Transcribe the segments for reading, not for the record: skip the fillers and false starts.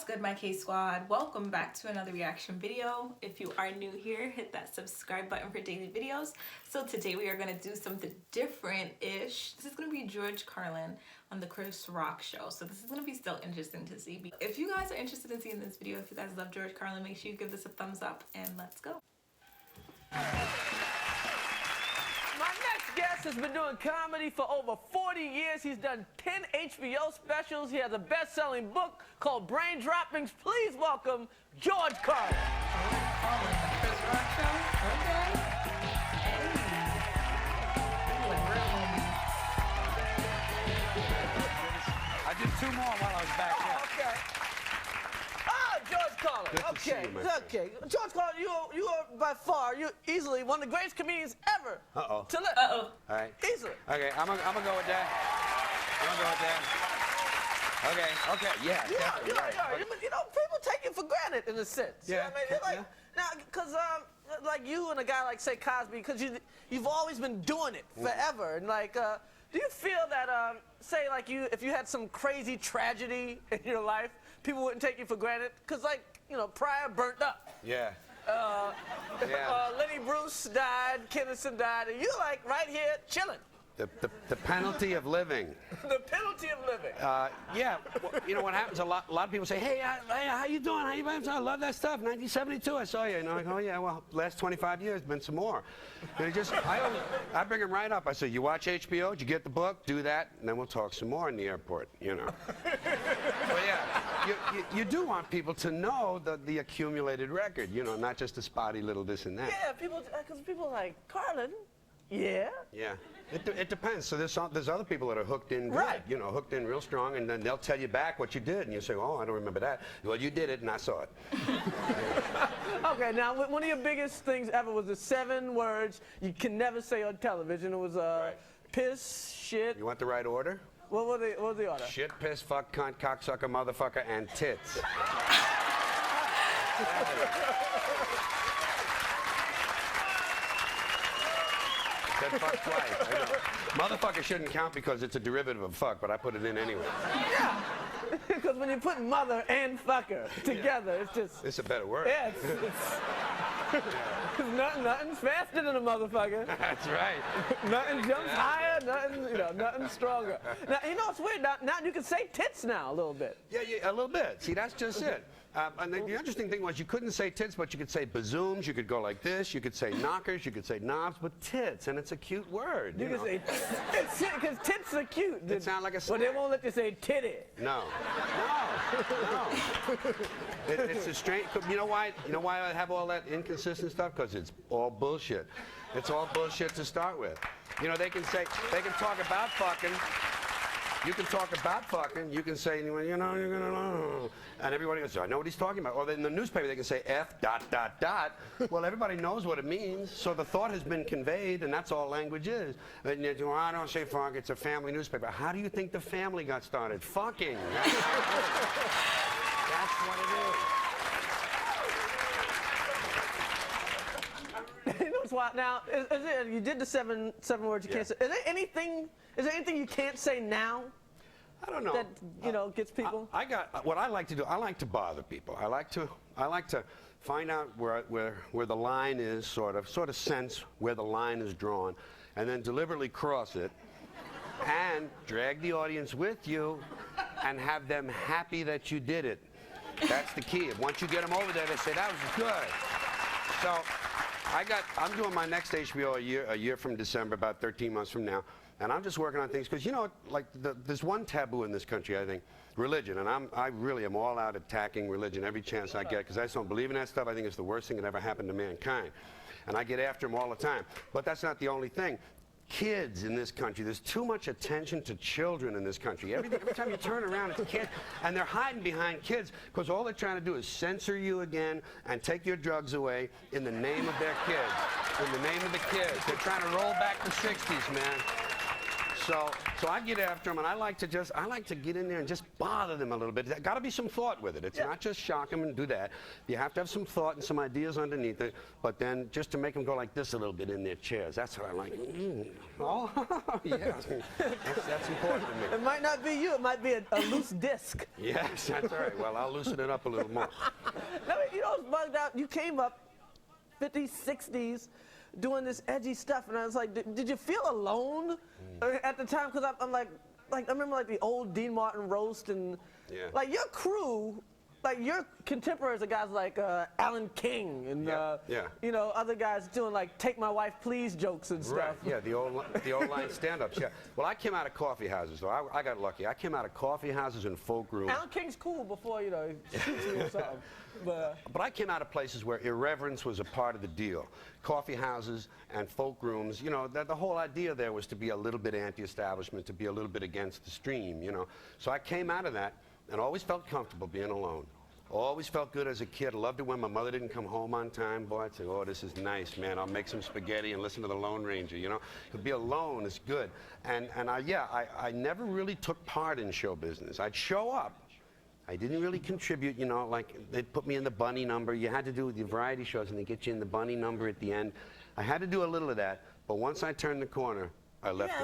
good, my K squad? Welcome back to another reaction video. If you are new here, hit that subscribe button for daily videos. So today we are going to do something different-ish. This is going to be George Carlin on the Chris Rock show. So this is going to be still interesting to see. If you guys are interested in seeing this video, if you guys love George Carlin, make sure you give this a thumbs up and let's go. My next guest has been doing comedy for over 40 years. He's done 10 HBO specials. He has a best-selling book called Brain Droppings. Please welcome George Carlin. Chris Rock show? Okay. Hey. You look real homie. I did two more while I was back there. Okay. George Carlin. Good to see you, my friend. Okay. George Carlin, you are by far, you're easily one of the greatest comedians ever to live. Uh-oh. All right. Easily. Okay, I'm gonna go with that. I'm gonna go with that. Okay, yeah, definitely. Yeah. Okay. You know, people take you for granted in a sense. Yeah, You know what I mean? They're like, yeah. now, because like you and a guy like, say, Cosby, because you've always been doing it forever. And like, do you feel that, say, like if you had some crazy tragedy in your life, people wouldn't take you for granted? Because, like, you know, Pryor burnt up. Yeah. Lenny Bruce died, Kennison died, and you're like right here chilling. The penalty of living. The penalty of living. Yeah, well, you know what happens? A lot of people say, hey, how you doing? How you doing? I love that stuff. 1972, I saw you. And I'm like, oh yeah, well, last 25 years, been some more. And I bring them right up. I say, you watch HBO? Did you get the book? Do that, and then we'll talk some more in the airport. You know. But yeah, you do want people to know the accumulated record. You know, not just a spotty little this and that. Yeah, because people are like, Carlin. Yeah. Yeah. It depends. So there's other people that are hooked in good, right. You know, hooked in real strong, and then they'll tell you back what you did, and you say, oh, I don't remember that. Well, you did it, and I saw it. Okay, now, one of your biggest things ever was the 7 words you can never say on television. It was Right. piss, shit. You want the right order? What was the order? Shit, piss, fuck, cunt, cocksucker, motherfucker, and tits. Said fuck twice. I know. Motherfucker shouldn't count because it's a derivative of fuck, but I put it in anyway. Yeah. Because when you put mother and fucker together, it's just... It's a better word. Yeah, nothing's faster than a motherfucker. That's right. Nothing jumps higher, nothing stronger. Now, you know, it's weird. Now you can say tits now a little bit. Yeah, a little bit. See, that's just it. And the interesting thing was you couldn't say tits, but you could say bazooms, you could go like this, you could say knockers, you could say knobs, but tits, and it's a cute word. You can say because tits are cute. It sounds like a But they won't let you say titty. No. It's a strange. You know why? You know why I have all that inconsistent stuff? Because it's all bullshit. It's all bullshit to start with. You know, they can talk about fucking. You can talk about fucking. You can say, you know, you're gonna, and everybody goes, I know what he's talking about. Or in the newspaper, they can say F ... Well, everybody knows what it means, so the thought has been conveyed, and that's all language is. And you go, I don't say fuck. It's a family newspaper. How do you think the family got started? Fucking. That's what it is. You know what's wild? Now, you did the seven words you can't say. Is there anything you can't say now? I don't know. That gets people. What I like to do. I like to bother people. I like to find out where the line is, sort of sense where the line is drawn, and then deliberately cross it, and drag the audience with you, and have them happy that you did it. That's the key. Once you get them over there, they say that was good. So. I'm doing my next HBO a year from December, about 13 months from now, and I'm just working on things because, you know, like there's one taboo in this country, I think, religion, and I really am all out attacking religion every chance I get because I just don't believe in that stuff. I think it's the worst thing that ever happened to mankind, and I get after them all the time. But that's not the only thing. Kids in this country, there's too much attention to children in this country. Every time you turn around, it's kids, and they're hiding behind kids because all they're trying to do is censor you again and take your drugs away in the name of their kids. In the name of the kids. They're trying to roll back the 60s, man. So I get after them, and I like to get in there and just bother them a little bit. There got to be some thought with it. It's not just shock them and do that. You have to have some thought and some ideas underneath it, but then just to make them go like this a little bit in their chairs. That's what I like. Oh, yeah. That's important to me. It might not be you. It might be a loose disc. Yes, that's all right. Well, I'll loosen it up a little more. Now, you know what's bugged out? You came up 50s, 60s, doing this edgy stuff, and I was like, did you feel alone at the time? Because I'm like I remember like the old Dean Martin roast, and like your crew, like your contemporaries are guys like Alan King and you know, other guys doing like "Take My Wife Please" jokes and stuff. Right. Yeah, the old line stand-ups. Yeah. Well, I came out of coffee houses, though. I got lucky. I came out of coffee houses and folk rooms. Alan King's cool before, you know, he shoots you or something. But I came out of places where irreverence was a part of the deal. Coffee houses and folk rooms, you know, the whole idea there was to be a little bit anti-establishment, to be a little bit against the stream, you know. So I came out of that and always felt comfortable being alone. Always felt good as a kid. Loved it when my mother didn't come home on time. Boy, I'd say, oh, this is nice, man. I'll make some spaghetti and listen to the Lone Ranger, you know. To be alone is good. And I never really took part in show business. I'd show up. I didn't really contribute, you know, like they'd put me in the bunny number. You had to do the variety shows and they get you in the bunny number at the end. I had to do a little of that, but once I turned the corner, I left. Yeah,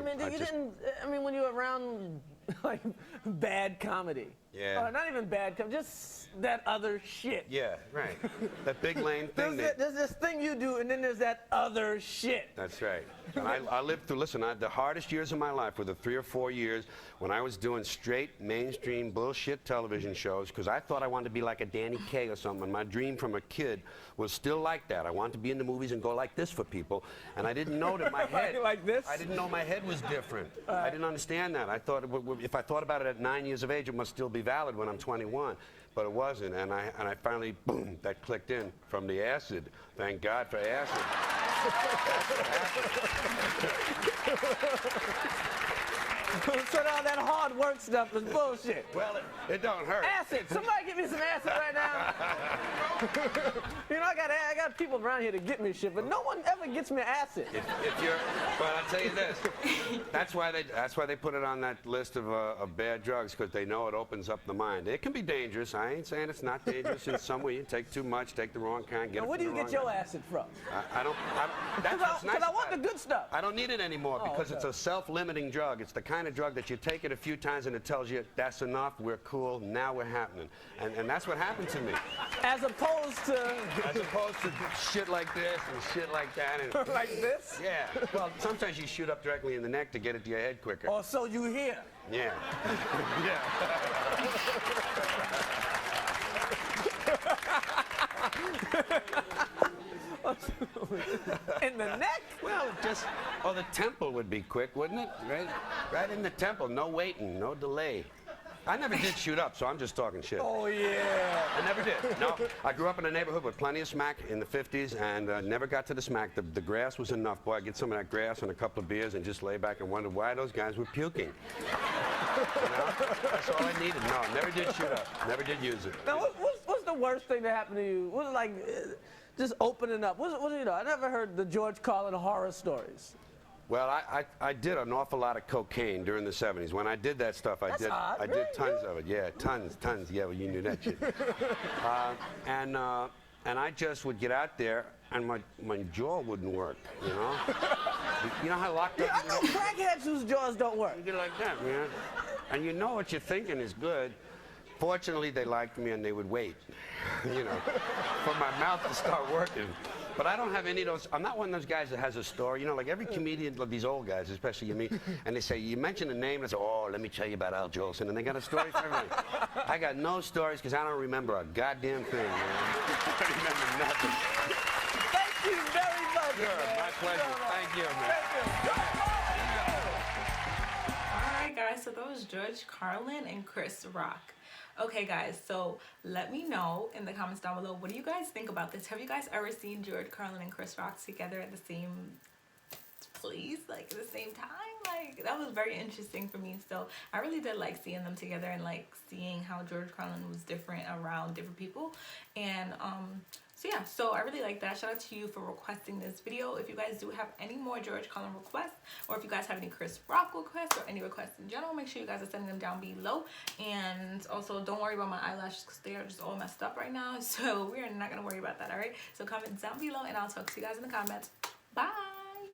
I mean, when you were around like bad comedy. Yeah. Or not even bad comedy, just that other shit. Yeah, right. That big lane thing. There's this thing you do, and then there's that other shit. That's right. And I lived through, listen, the hardest years of my life were the 3 or 4 years when I was doing straight mainstream bullshit television shows, because I thought I wanted to be like a Danny Kaye or something. My dream from a kid was still like that. I wanted to be in the movies and go like this for people, and I didn't know that my head... Like this? I didn't know my head was different. I didn't understand that. I thought, if I thought about it at 9 years of age, it must still be valid when I'm 21. But it wasn't, and I finally, boom, that clicked in from the acid. Thank God for acid. So now that hard work stuff is bullshit. Well, it don't hurt. Acid. Somebody give me some acid right now. You know, I got people around here to get me shit, but no one ever gets me acid. But I'll tell you this. That's why they put it on that list of bad drugs, because they know it opens up the mind. It can be dangerous. I ain't saying it's not dangerous in some way. You take too much, take the wrong kind, get it. Where do you get your acid from? That's what's nice. Because I want the good stuff. I don't need it anymore because it's a self-limiting drug. It's the kind of drug that you take it a few times and it tells you that's enough, we're cool, now we're happening. And that's what happened to me. As opposed to shit like this and shit like that. And like this? Yeah. Well, sometimes you shoot up directly in the neck to get it to your head quicker. Or so you hear. Yeah. Yeah. In the neck? Well, the temple would be quick, wouldn't it? Right in the temple, no waiting, no delay. I never did shoot up, so I'm just talking shit. Oh, yeah. I never did. No, I grew up in a neighborhood with plenty of smack in the 50s and never got to the smack. The grass was enough. Boy, I'd get some of that grass and a couple of beers and just lay back and wonder why those guys were puking. You know? That's all I needed. No, never did shoot up. Never did use it. Now, what's the worst thing that happened to you? What was like just opening up? What you know? I never heard the George Carlin horror stories. Well, I did an awful lot of cocaine during the 70s. When I did that stuff, I did tons of it. Yeah, tons. Yeah, well, you knew that shit. And I just would get out there, and my jaw wouldn't work, you know? You know how locked up I know crackheads whose jaws don't work. You get like that, man. And you know what you're thinking is good. Fortunately, they liked me, and they would wait, you know, for my mouth to start working. But I don't have any of those. I'm not one of those guys that has a story. You know, like every comedian, like these old guys, especially you meet, and they say, you mention a name, and I say, oh, let me tell you about Al Jolson. And they got a story for everything. I got no stories because I don't remember a goddamn thing, man. I don't remember nothing. Thank you very much. Sure, my pleasure. Thank you, man. All right, guys, so that was George Carlin and Chris Rock. Okay, guys, so let me know in the comments down below, what do you guys think about this? Have you guys ever seen George Carlin and Chris Rock together at the same place, like at the same time? Like, that was very interesting for me. So I really did like seeing them together and like seeing how George Carlin was different around different people. And So yeah, so I really like that. Shout out to you for requesting this video. If you guys do have any more George Carlin requests, or if you guys have any Chris Rock requests, or any requests in general, make sure you guys are sending them down below. And also, don't worry about my eyelashes because they are just all messed up right now. So we're not going to worry about that, all right? So comment down below, and I'll talk to you guys in the comments. Bye!